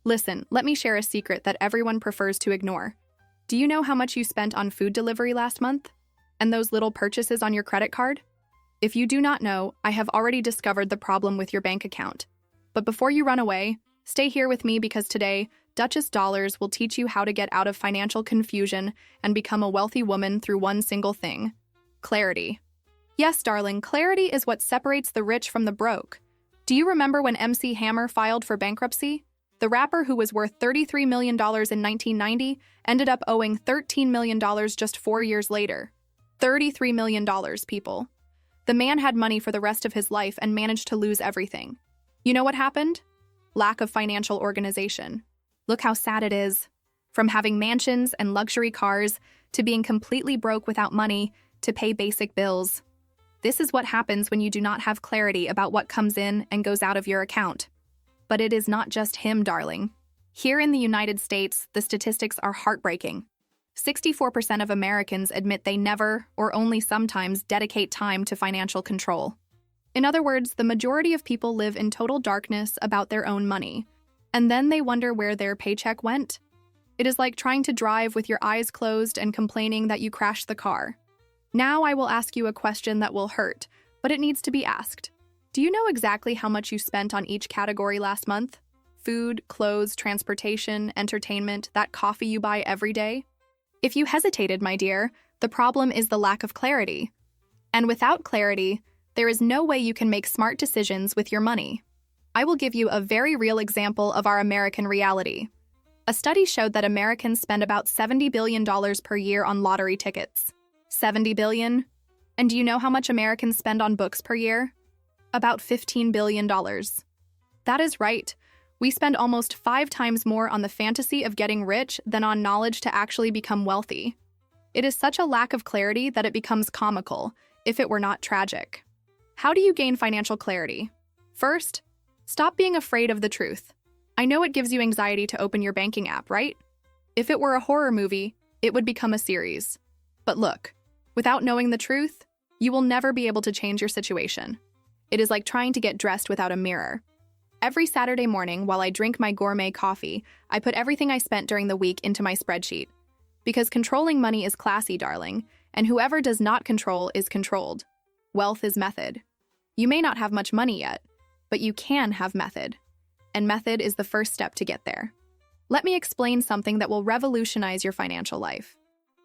Listen, let me share a secret that everyone prefers to ignore. Do you know how much you spent on food delivery last month? And those little purchases on your credit card? If you do not know, I have already discovered the problem with your bank account. But before you run away, stay here with me because today, Duchess Dollars will teach you how to get out of financial confusion and become a wealthy woman through one single thing: clarity. Yes, darling, clarity is what separates the rich from the broke. Do you remember when MC Hammer filed for bankruptcy? The rapper who was worth $33 million in 1990 ended up owing $13 million just 4 years later. $33 million, people. The man had money for the rest of his life and managed to lose everything. You know what happened? Lack of financial organization. Look how sad it is. From having mansions and luxury cars to being completely broke without money to pay basic bills. This is what happens when you do not have clarity about what comes in and goes out of your account. But it is not just him, darling. Here in the United States, the statistics are heartbreaking. 64% of Americans admit they never, or only sometimes, dedicate time to financial control. In other words, the majority of people live in total darkness about their own money, and then they wonder where their paycheck went. It is like trying to drive with your eyes closed and complaining that you crashed the car. Now I will ask you a question that will hurt, but it needs to be asked. Do you know exactly how much you spent on each category last month? Food, clothes, transportation, entertainment, that coffee you buy every day? If you hesitated, my dear, the problem is the lack of clarity. And without clarity, there is no way you can make smart decisions with your money. I will give you a very real example of our American reality. A study showed that Americans spend about $70 billion per year on lottery tickets. $70 billion? And do you know how much Americans spend on books per year? About $15 billion. That is right. We spend almost 5 times more on the fantasy of getting rich than on knowledge to actually become wealthy. It is such a lack of clarity that it becomes comical, if it were not tragic. How do you gain financial clarity? First, stop being afraid of the truth. I know it gives you anxiety to open your banking app, right? If it were a horror movie, it would become a series. But look, without knowing the truth, you will never be able to change your situation. It is like trying to get dressed without a mirror. Every Saturday morning, while I drink my gourmet coffee, I put everything I spent during the week into my spreadsheet. Because controlling money is classy, darling, and whoever does not control is controlled. Wealth is method. You may not have much money yet, but you can have method. And method is the first step to get there. Let me explain something that will revolutionize your financial life.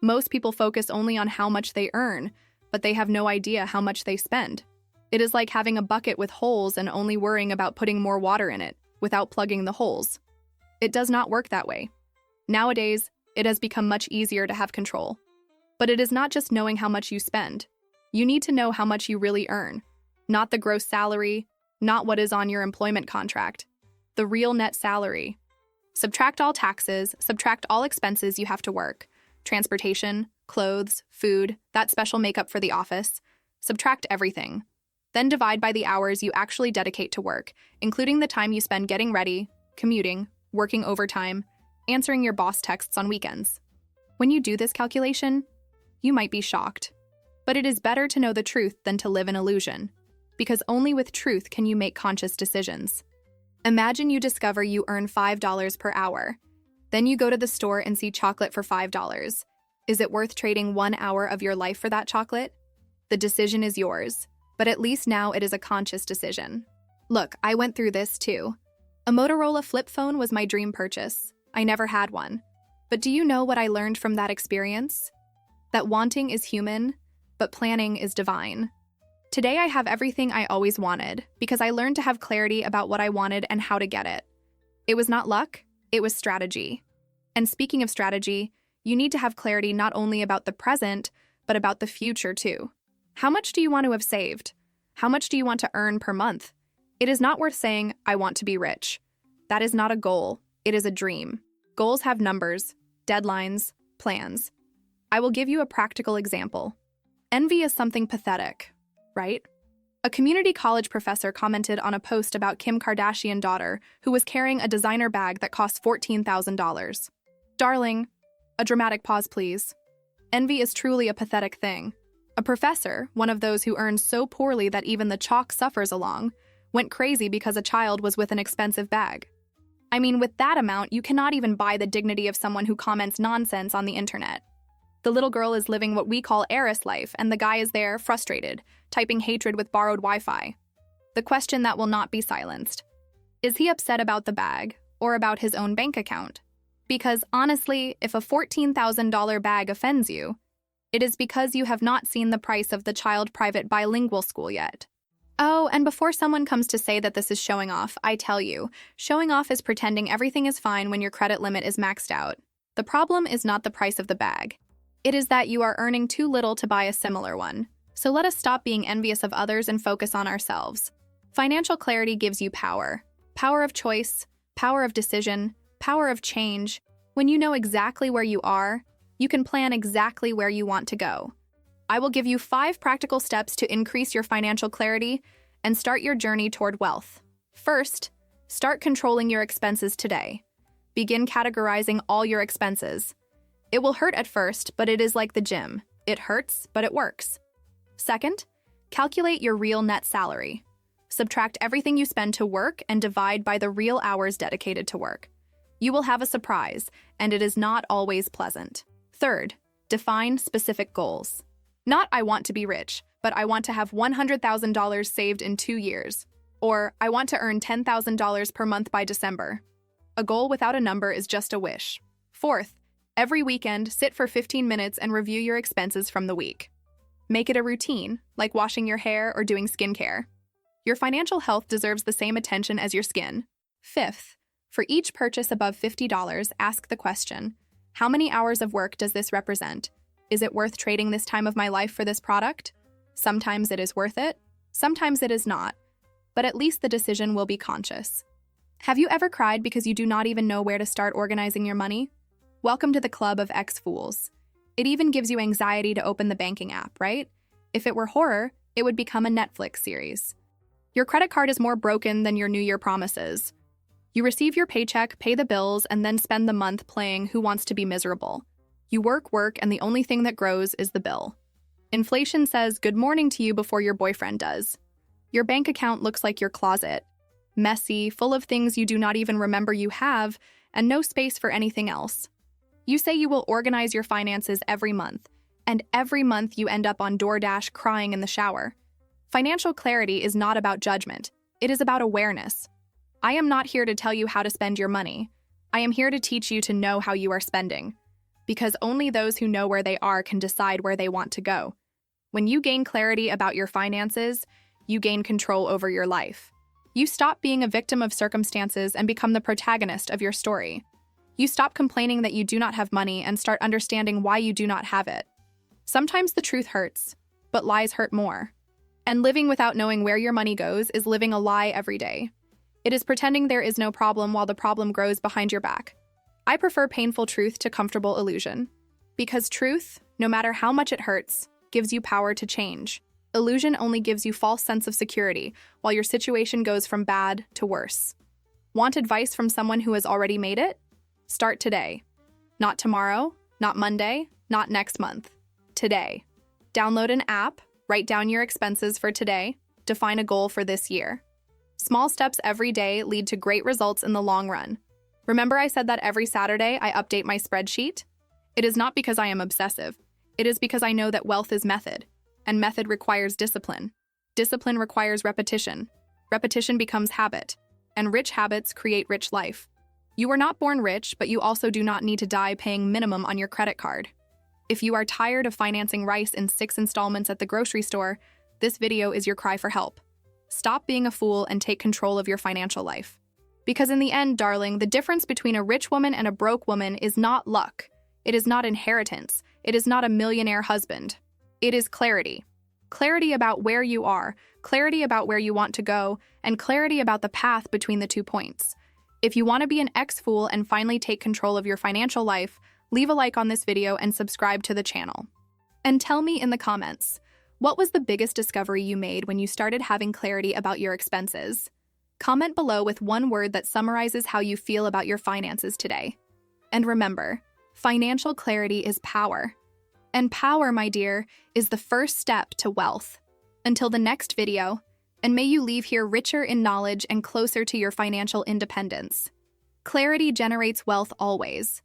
Most people focus only on how much they earn, but they have no idea how much they spend. It is like having a bucket with holes and only worrying about putting more water in it, without plugging the holes. It does not work that way. Nowadays, it has become much easier to have control. But it is not just knowing how much you spend. You need to know how much you really earn. Not the gross salary, not what is on your employment contract. The real net salary. Subtract all taxes, subtract all expenses you have to work. Transportation, clothes, food, that special makeup for the office. Subtract everything. Then divide by the hours you actually dedicate to work, including the time you spend getting ready, commuting, working overtime, answering your boss texts on weekends. When you do this calculation, you might be shocked. But it is better to know the truth than to live in illusion, because only with truth can you make conscious decisions. Imagine you discover you earn $5 per hour. Then you go to the store and see chocolate for $5. Is it worth trading 1 hour of your life for that chocolate? The decision is yours. But at least now it is a conscious decision. Look, I went through this too. A Motorola flip phone was my dream purchase. I never had one. But do you know what I learned from that experience? That wanting is human, but planning is divine. Today I have everything I always wanted because I learned to have clarity about what I wanted and how to get it. It was not luck, it was strategy. And speaking of strategy, you need to have clarity not only about the present, but about the future too. How much do you want to have saved? How much do you want to earn per month? It is not worth saying, I want to be rich. That is not a goal. It is a dream. Goals have numbers, deadlines, plans. I will give you a practical example. Envy is something pathetic, right? A community college professor commented on a post about Kim Kardashian's daughter who was carrying a designer bag that cost $14,000. Darling, a dramatic pause, please. Envy is truly a pathetic thing. A professor, one of those who earns so poorly that even the chalk suffers along, went crazy because a child was with an expensive bag. I mean, with that amount, you cannot even buy the dignity of someone who comments nonsense on the internet. The little girl is living what we call heiress life, and the guy is there, frustrated, typing hatred with borrowed Wi-Fi. The question that will not be silenced. Is he upset about the bag or about his own bank account? Because honestly, if a $14,000 bag offends you, it is because you have not seen the price of the child private bilingual school yet. Oh, and before someone comes to say that this is showing off, I tell you, showing off is pretending everything is fine when your credit limit is maxed out. The problem is not the price of the bag. It is that you are earning too little to buy a similar one. So let us stop being envious of others and focus on ourselves. Financial clarity gives you power. Power of choice, power of decision, power of change. When you know exactly where you are, you can plan exactly where you want to go. I will give you 5 practical steps to increase your financial clarity and start your journey toward wealth. First, start controlling your expenses today. Begin categorizing all your expenses. It will hurt at first, but it is like the gym. It hurts, but it works. Second, calculate your real net salary. Subtract everything you spend to work and divide by the real hours dedicated to work. You will have a surprise, and it is not always pleasant. Third, define specific goals. Not I want to be rich, but I want to have $100,000 saved in 2 years. Or I want to earn $10,000 per month by December. A goal without a number is just a wish. Fourth, every weekend, sit for 15 minutes and review your expenses from the week. Make it a routine, like washing your hair or doing skincare. Your financial health deserves the same attention as your skin. Fifth, for each purchase above $50, ask the question, how many hours of work does this represent? Is it worth trading this time of my life for this product? Sometimes it is worth it, sometimes it is not, but at least the decision will be conscious. Have you ever cried because you do not even know where to start organizing your money? Welcome to the club of ex-fools. It even gives you anxiety to open the banking app, right? If it were horror, it would become a Netflix series. Your credit card is more broken than your New Year promises. You receive your paycheck, pay the bills, and then spend the month playing Who Wants to Be Miserable. You work, and the only thing that grows is the bill. Inflation says good morning to you before your boyfriend does. Your bank account looks like your closet. Messy, full of things you do not even remember you have, and no space for anything else. You say you will organize your finances every month, and every month you end up on DoorDash crying in the shower. Financial clarity is not about judgment. It is about awareness. I am not here to tell you how to spend your money. I am here to teach you to know how you are spending. Because only those who know where they are can decide where they want to go. When you gain clarity about your finances, you gain control over your life. You stop being a victim of circumstances and become the protagonist of your story. You stop complaining that you do not have money and start understanding why you do not have it. Sometimes the truth hurts, but lies hurt more. And living without knowing where your money goes is living a lie every day. It is pretending there is no problem while the problem grows behind your back. I prefer painful truth to comfortable illusion. Because truth, no matter how much it hurts, gives you power to change. Illusion only gives you false sense of security, while your situation goes from bad to worse. Want advice from someone who has already made it? Start today. Not tomorrow, not Monday, not next month. Today. Download an app, write down your expenses for today, define a goal for this year. Small steps every day lead to great results in the long run. Remember I said that every Saturday I update my spreadsheet? It is not because I am obsessive. It is because I know that wealth is method, and method requires discipline. Discipline requires repetition. Repetition becomes habit, and rich habits create rich life. You were not born rich, but you also do not need to die paying minimum on your credit card. If you are tired of financing rice in 6 installments at the grocery store, this video is your cry for help. Stop being a fool and take control of your financial life. Because in the end, darling, the difference between a rich woman and a broke woman is not luck. It is not inheritance. It is not a millionaire husband. It is clarity. Clarity about where you are, clarity about where you want to go, and clarity about the path between the 2 points. If you want to be an ex-fool and finally take control of your financial life, leave a like on this video and subscribe to the channel. And tell me in the comments, what was the biggest discovery you made when you started having clarity about your expenses? Comment below with one word that summarizes how you feel about your finances today. And remember, financial clarity is power. And power, my dear, is the first step to wealth. Until the next video, and may you leave here richer in knowledge and closer to your financial independence. Clarity generates wealth always.